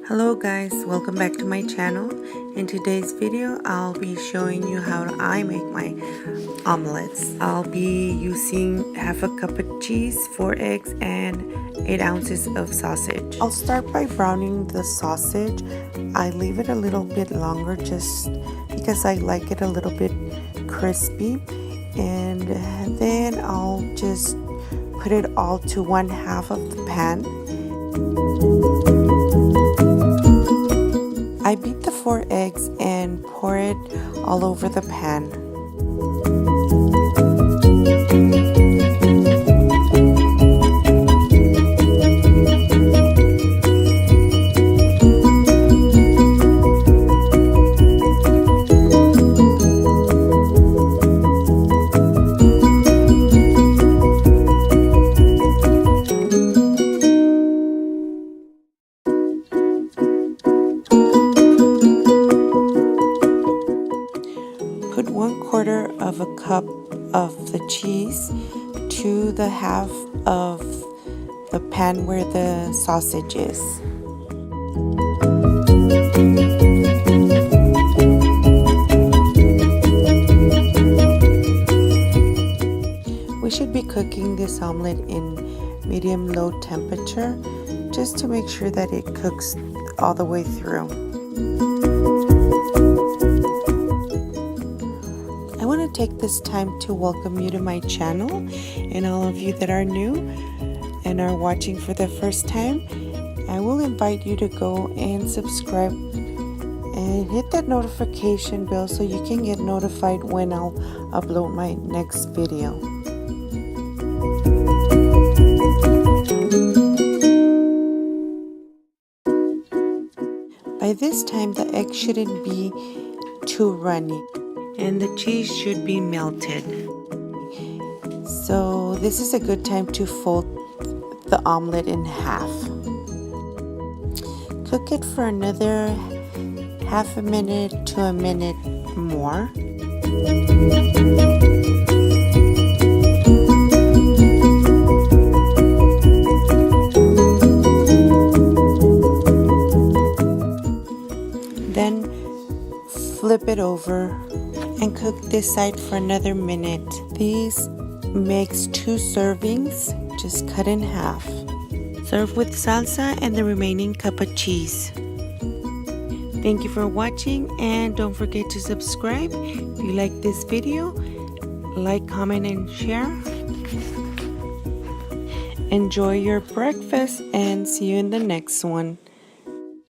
Hello guys, welcome back to my channel. In today's video, I'll be showing you how I make my omelets. I'll be using half a cup of cheese, 4 eggs, and 8 ounces of sausage. I'll start by browning the sausage. I leave it a little bit longer just because I like it a little bit crispy. And then I'll just put it all to 1/2 of the pan. I beat the 4 eggs and pour it all over the pan. Put 1/4 of a cup of the cheese to the half of the pan where the sausage is. We should be cooking this omelet in medium-low temperature just to make sure that it cooks all the way through. I want to take this time to welcome you to my channel, and all of you that are new and are watching for the first time, I will invite you to go and subscribe and hit that notification bell so you can get notified when I'll upload my next video. By this time, the egg shouldn't be too runny and the cheese should be melted. So this is a good time to fold the omelet in half. Cook it for another half a minute to a minute more. Then flip it over and cook this side for another minute. These makes 2 servings, just cut in half. Serve with salsa and the remaining cup of cheese. Thank you for watching, and don't forget to subscribe. If you like this video, like, comment, and share. Enjoy your breakfast and see you in the next one.